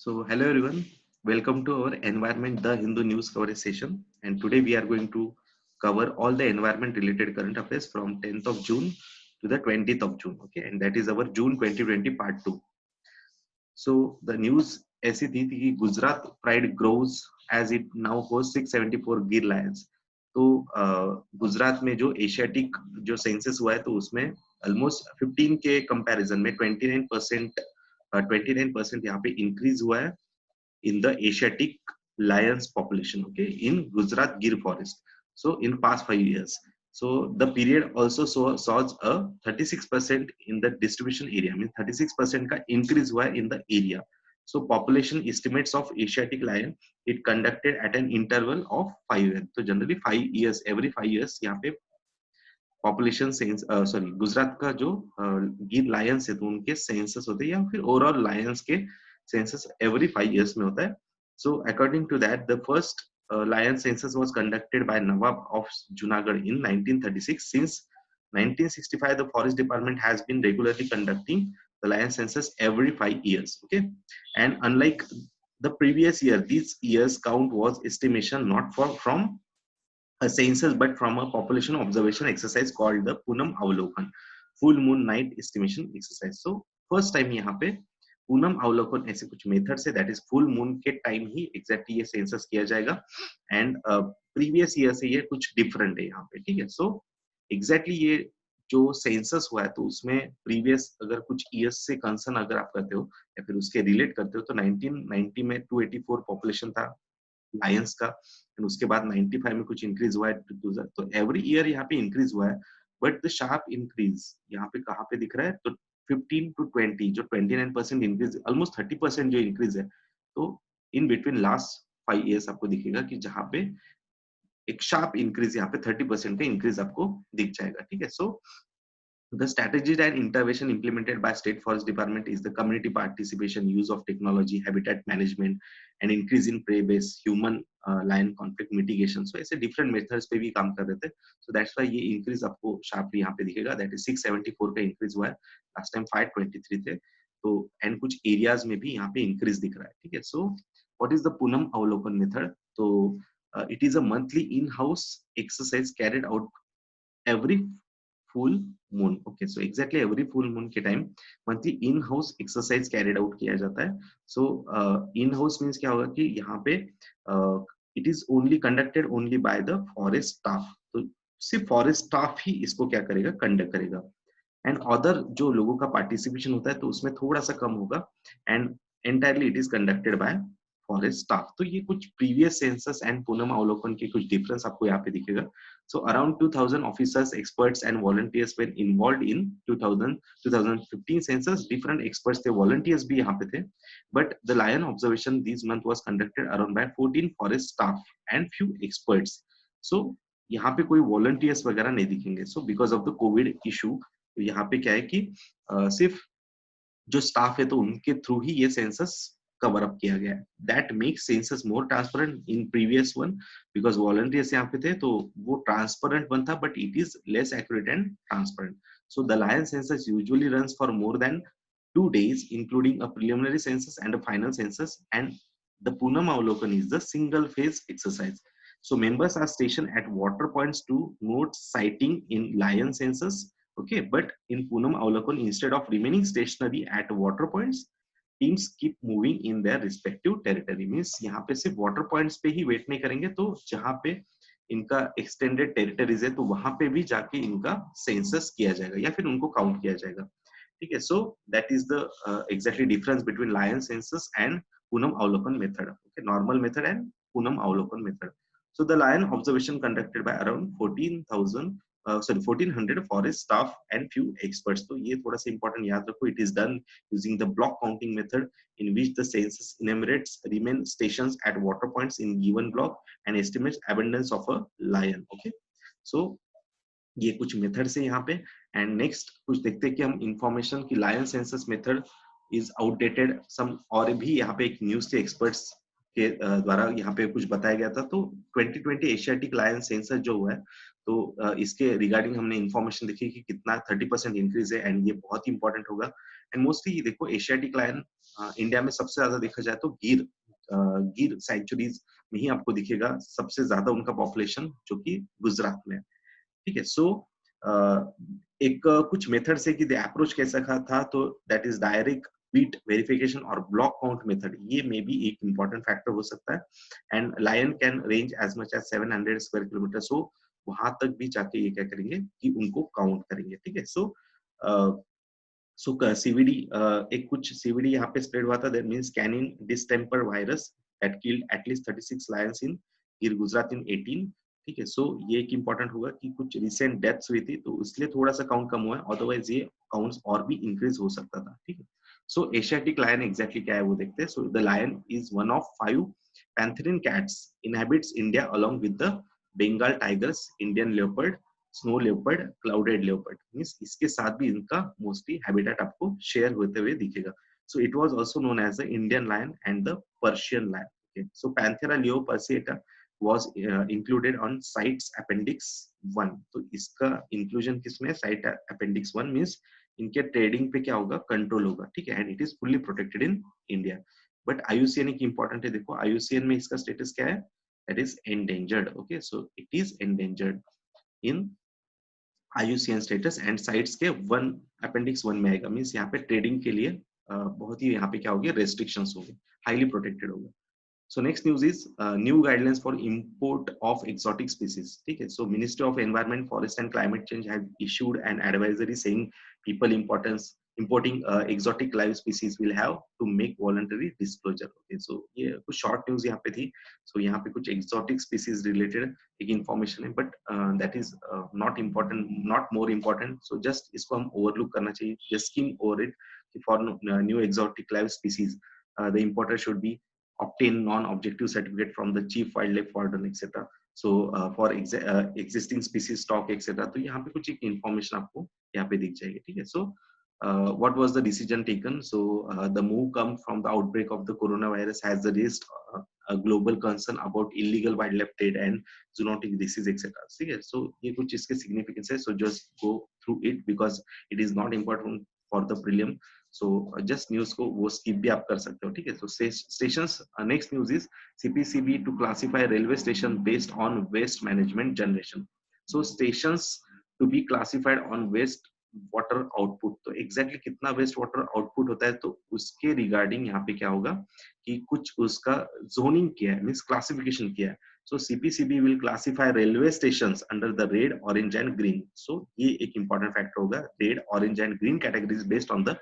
So, hello everyone. Welcome to our Environment The Hindu News coverage session. And today we are going to cover all the environment related current affairs from 10th of June to the 20th of June. Okay, and that is our June 2020 part 2. So, the news ऐसी थी कि Gujarat pride grows as it now hosts 674 गिर Lions. तो गुजरात में जो Asiatic जो census हुआ है तो उसमें ऑलमोस्ट 15 के कंपैरिजन में 29% यहाँ पे इंक्रीज हुआ है in the Asiatic lions population, okay, in Gujarat Gir forest. So in past 5 years. So the period also saw a 36% in the distribution area. I mean 36% का increase हुआ है in the area. So population estimates of Asiatic lion it conducted at an interval of 5 years. So generally 5 years, every 5 years यहाँ पे population sense sorry Gujarat का जो गिर Lions है तो उनके सेंसस होते हैं या फिर ओवरऑल लायंस के सेंसस एवरी 5 years में होता है. So according to that the first lion census was conducted by Nawab of Junagadh in 1936. Since 1965, the Forest Department has been regularly conducting the lion census every 5 years. Okay, and unlike the previous year, this year's count was estimation not from a census but from a population observation exercise called the Punam Avalokan, full moon night estimation exercise. So first time यहाँ पे पूनम अवलोकन ऐसे कुछ method say that is full moon के time ही exactly ये census किया जाएगा and previous year से ये कुछ डिफरेंट है यहाँ पे. ठीक है, सो एग्जैक्टली ये जो सेंसस हुआ है तो उसमें प्रीवियस अगर कुछ ईयर्स से कंसर्न अगर आप करते हो या फिर उसके रिलेट करते हो तो 1990 में 284 पॉपुलेशन था लायंस का एंड उसके बाद 95 में कुछ इंक्रीज हुआ है 2000. तो एवरी ईयर यहाँ पे इंक्रीज हुआ है बट द शार्प इंक्रीज यहाँ पे कहाँ पे दिख रहा है तो 15 to 20 जो 29% इंक्रीज ऑलमोस्ट 30% जो इंक्रीज है तो इन बिटवीन लास्ट 5 years आपको दिखेगा कि जहाँ पे एक शार्प इंक्रीज यहाँ पे 30% का इंक्रीज आपको दिख जाएगा. ठीक है, सो the strategies and intervention implemented by State Forest Department is the community participation, use of technology, habitat management, and increase in prey-based human lion conflict mitigation. So ऐसे different methods पे भी काम कर रहे थे. So that's why ये increase आपको sharply यहाँ पे दिखेगा. That is 674 का increase हुआ है. Last time 523 थे. तो and कुछ areas में भी यहाँ पे increase दिख रहा है. ठीक है. So what is the Punam Avalokan method? So it is a monthly in-house exercise carried out every full moon. Okay, so exactly every full moon के time monthly in house exercise carried out किया जाता है. So in house means क्या होगा कि यहाँ पे it is only conducted only by the forest staff. तो सिर्फ forest staff ही इसको क्या करेगा, conduct करेगा. And other जो लोगों का participation होता है तो उसमें थोड़ा सा कम होगा and entirely it is conducted by forest staff. तो ये कुछ previous census and पूनम अवलोकन के कुछ difference आपको यहाँ पे दिखेगा. So around 2000 officers, experts and volunteers were involved in 2015 census. Different experts थे, volunteers भी यहाँ पे थे. But the lion observation this month was conducted around by 14 forest staff and few experts. So यहाँ पे कोई volunteers वगैरह नहीं दिखेंगे. So because of the COVID issue, तो यहाँ पे क्या है कि सिर्फ जो स्टाफ है तो उनके थ्रू ही ये सेंसस कवर अप किया गया है. That makes census more transparent in previous one because volunteers यहाँ पे थे तो वो ट्रांसपेरेंट वन था but it is less accurate and transparent. So the lion census usually runs for more than 2 days including a preliminary census and a final census, and the Punam Avalokan is the single phase exercise. So members are stationed at water points to note sighting in lion census. Okay, but in Punam Avalokan instead of remaining stationary at water points, teams keep moving in their respective territory. Means यहाँ पे सिर्फ water points पे ही wait नहीं करेंगे तो जहाँ पे इनका extended territories है तो वहां पे भी जाके इनका census किया जाएगा या फिर उनको count किया जाएगा. ठीक है, so that is the exactly difference between lion census and Punam Avalokan method. Okay, normal method and Punam Avalokan method. So the lion observation conducted by around 1400 forest staff and few experts. तो ये थोड़ा सा important याद रखो. It is done using the block counting method in which the census enumerates remain stations at water points in given block and estimates abundance of a lion. Okay, so ये कुछ methods है यहाँ पे. And next कुछ देखते हैं कि हम इंफॉर्मेशन की lion census method is outdated some और भी यहाँ पे एक न्यूज थे एक्सपर्ट्स के द्वारा यहाँ पे कुछ बताया गया था। तो 2020 एशियाटिक लायन सेंसस जो हुआ है, तो इसके रिगार्डिंग हमने इन्फॉर्मेशन देखी कि कितना 30% इंक्रीज है, एंड ये बहुत ही इंपॉर्टेंट होगा। एंड मोस्टली देखो एशियाटिक लायन इंडिया में सबसे ज्यादा देखा जाए तो गिर सेंचुरीज में ही आपको दिखेगा सबसे ज्यादा उनका पॉपुलेशन, जो कि गुजरात में है। ठीक है। सो एक कुछ मेथड से कि अप्रोच कैसा था, तो that is direct beat verification और ब्लॉक काउंट मेथड, ये मे बी एक इंपॉर्टेंट फैक्टर हो सकता है। And lion can range as much as 700 square kilometre. So वहां तक भी जाके ये क्या करेंगे कि उनको काउंट करेंगे। ठीक है। सो सो सीवीडी, एक कुछ सीवीडी यहाँ पे स्प्रेड हुआ था, that means canine distemper virus that killed at least 36 lions in Gir Gujarat इन 18। ठीक है। सो ये एक इंपॉर्टेंट होगा कि कुछ रिसेंट डेथ्स हुई थी, तो इसलिए थोड़ा सा काउंट कम हुआ है, अदरवाइज ये काउंट्स और भी इंक्रीज हो सकता था। ठीक है। सो एशियाटिक लायन एग्जैक्टली क्या है वो देखते हैं। So the lion is one of 5 pantherine cats inhabits India along with the Bengal tigers, Indian leopard, snow leopard, clouded leopard. Means इसके साथ भी इनका मोस्टली हैबिटेट आपको शेयर होते हुए दिखेगा। So it was also known as the Indian lion and the Persian lion. Okay. So panthera leo persica was included on CITES Appendix 1। तो इसका इंक्लूजन किसमें? साइट अपेंडिक्स 1 मींस इनके ट्रेडिंग पे क्या होगा? कंट्रोल होगा। ठीक है। And it is fully protected in India. But IUCN एक इंपॉर्टेंट है, देखो आईयूसीएन में इसका स्टेटस क्या है? That is endangered. Okay. So it is endangered in IUCN status, and sites के 1 अपेंडिक्स 1 में आएगा। मींस यहाँ पे ट्रेडिंग के लिए बहुत ही यहाँ पे क्या होगी? रेस्ट्रिक्शंस होगी, हाईली प्रोटेक्टेड होगा। So next news is new guidelines for import of exotic species. ठीक है। So Ministry of Environment, Forest and Climate Change have issued an advisory saying people importing exotic live species will have to make voluntary disclosure. Okay, so ये कुछ short news यहाँ पे थी। So यहाँ पे कुछ exotic species related एक information है, but that is not important, not more important. So just इसको हम overlook करना चाहिए, just skim over it. For new exotic live species, the importer should be obtain non-objective certificate from the chief wildlife warden etc. So for existing species stock etc. तो यहाँ पे कुछ एक information आपको यहाँ पे दिख जाएगी। ठीक है। So what was the decision taken? So the move come from the outbreak of the coronavirus has raised a global concern about illegal wildlife trade and zoonotic disease etc. ठीक है। So ये कुछ इसके significance है। So just go through it because it is not important for the prelim. So just news को वो skip भी आप कर सकते हो। ठीक है। So stations, next news is CPCB to classify railway station based on waste management generation. So stations to be classified on waste water output. तो एग्जैक्टली कितना वेस्ट वाटर आउटपुट होता है, तो उसके रिगार्डिंग यहाँ पे क्या होगा कि कुछ उसका जोनिंग किया है, मींस क्लासिफिकेशन किया है। So CPCB will classify railway stations under the red, orange and green. So ये एक इंपॉर्टेंट फैक्टर होगा, red, orange and green categories based on the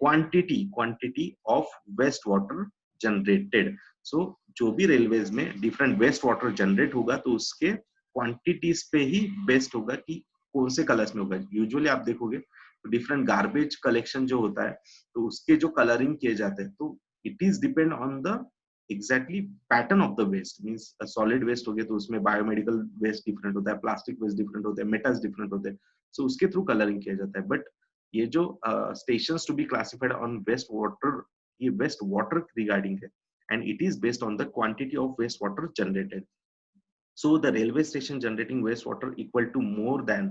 quantity of waste water generated. So जो भी railways में different waste water generate होगा, तो उसके quantities पे ही बेस्ड होगा कि कौन से कलर्स में होगा। यूजुअली आप देखोगे तो डिफरेंट गार्बेज कलेक्शन जो होता है, तो उसके जो कलरिंग किए जाते हैं, तो it is depend on the exactly pattern of the waste. Means solid waste हो गया तो उसमें बायोमेडिकल वेस्ट डिफरेंट होता है, प्लास्टिक वेस्ट डिफरेंट होता है, मेटल्स डिफरेंट होते हैं। सो उसके थ्रू कलरिंग किया जाता है। बट ये जो stations to be classified on waste water, ये वेस्ट वाटर रिगार्डिंग है, and it is based on the quantity of waste water generated. So the railway station generating wastewater equal to more than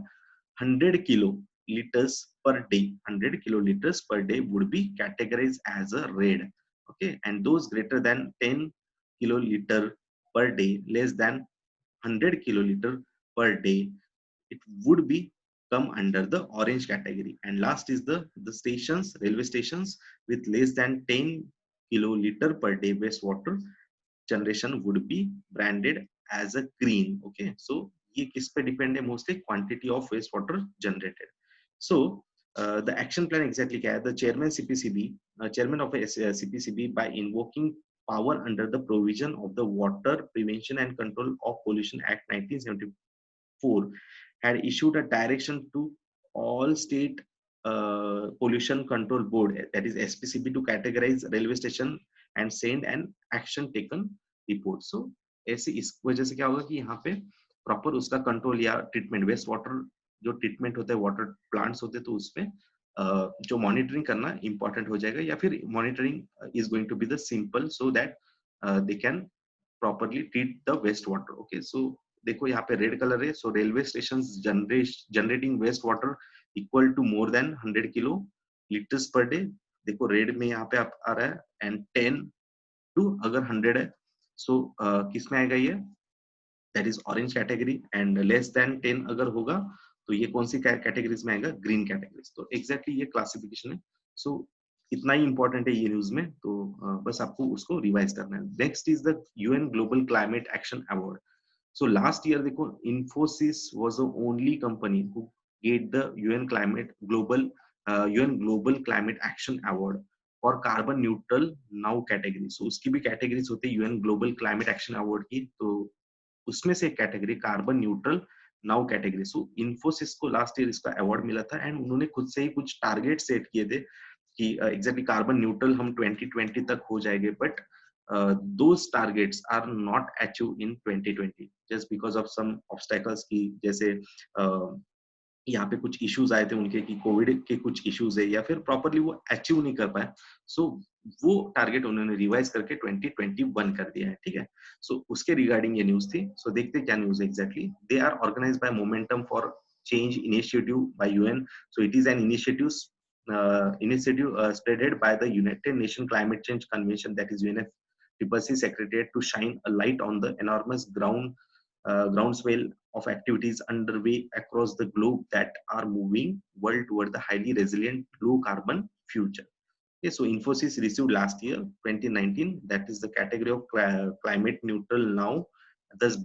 100 kiloliters per day, 100 kiloliters per day would be categorized as a red. Okay, and those greater than 10 kiloliter per day, less than 100 kiloliter per day, it would be come under the orange category. And last is the stations, railway stations with less than 10 kiloliter per day wastewater generation would be branded as a green. Okay, so ये किस पे depend है? Mostly quantity of waste water generated. So the action plan exactly क्या है? The chairman CPCB, chairman of CPCB, by invoking power under the provision of the Water Prevention and Control of Pollution Act 1974, had issued a direction to all state pollution control board, that is SPCB, to categorize railway station and send an action taken report. So ऐसे इस वजह से क्या होगा कि यहाँ पे proper उसका कंट्रोल या ट्रीटमेंट, वेस्ट वाटर जो ट्रीटमेंट होता है, वाटर प्लांट्स होते हैं, तो उसमें जो मॉनिटरिंग करना इंपॉर्टेंट हो जाएगा, या फिर monitoring is going to be the simple, so that they can properly treat the wastewater. Okay, so देखो यहाँ पे रेड कलर है, so railway stations generating wastewater equal to more than 100 kilo liters per day. देखो red में यहाँ पे आप आ रहा है, and 10 to अगर 100 है, so किस में आएगा ये, that is orange category, and less than 10 अगर होगा तो ये कौन सी कैटेगरीज में आएगा, ग्रीन कैटेगरीज. तो एग्जैक्टली ये क्लासिफिकेशन है. सो इतना ही इंपॉर्टेंट है ये न्यूज में, तो बस आपको उसको रिवाइज करना है. Next is the UN global climate action award. So last year देखो Infosys was the only company who get the UN global climate action award for carbon neutral now category. So उसकी भी कैटेगरीज होती है UN global climate action award की, तो उसमें से एक category carbon neutral now category. So Infosys को लास्ट ईयर इसका अवार्ड मिला था, एंड उन्होंने खुद से ही कुछ टारगेट सेट किए थे कि एग्जैक्टली कार्बन न्यूट्रल हम 2020 तक हो जाएंगे, but those targets are not achieve in 2020 just because of some obstacles की, जैसे यहाँ पे कुछ इश्यूज आए थे उनके कि कोविड के कुछ इश्यूज है, या फिर प्रॉपरली वो अचीव नहीं कर पाए. सो वो टारगेट उन्होंने रिवाइज करके 2021 कर दिया है. ठीक है, सो उसके रिगार्डिंग ये न्यूज थी. सो देखते क्या न्यूज है exactly. They are organized by momentum for change initiative by UN. So it is an initiative spreaded by the United Nations Climate Change Convention, that is UNFCCC Secretariat, to shine a light on the enormous groundswell of activities underway across the globe that are moving world toward the highly resilient low carbon future. Okay, so Infosys received last year 2019, that is the category of climate neutral now, thus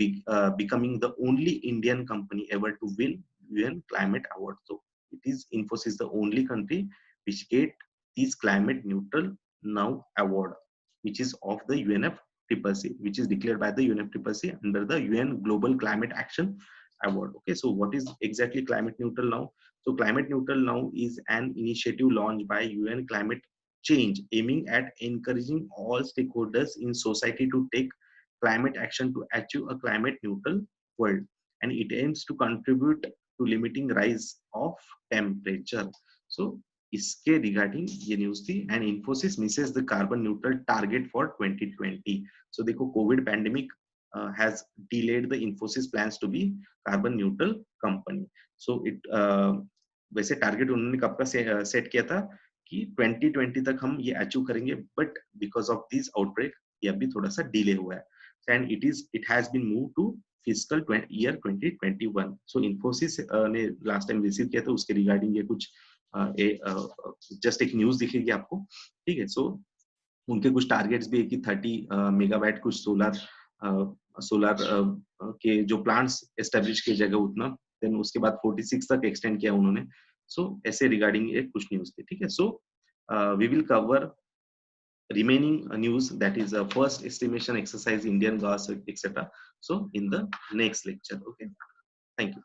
becoming the only Indian company ever to win UN climate award. So it is Infosys the only country which get this climate neutral now award, which is of the UNFCCC, which is declared by the UNFCCC under the UN Global Climate Action Award. Okay, so what is exactly climate neutral now? So climate neutral now is an initiative launched by UN Climate Change, aiming at encouraging all stakeholders in society to take climate action to achieve a climate neutral world, and it aims to contribute to limiting rise of temperature. So इसके regarding ये news थी. And Infosys misses the carbon neutral target for 2020. So देखो covid pandemic has delayed the Infosys plans to be carbon neutral company. So it वैसे target उन्होंने कब का set किया था कि 2020 तक हम ये अचीव करेंगे, but because of this outbreak ये अभी थोड़ा सा डिले हुआ है, and it has been move to physical year 2021. So Infosys ने लास्ट टाइम रिसीव किया था, उसके रिगार्डिंग ये कुछ जस्ट एक न्यूज दिखेगी आपको. ठीक है, सो उनके कुछ टारगेट्स भी है कि 30 मेगावाट कुछ सोलर के जो प्लांट्स एस्टेब्लिश किए जाएगा उतना, देन उसके बाद 46 तक एक्सटेंड किया उन्होंने. सो ऐसे रिगार्डिंग एक कुछ न्यूज थी. ठीक है, so we will cover remaining news, that is first estimation exercise, Indian gas, etc. So in the next lecture. Okay, thank you.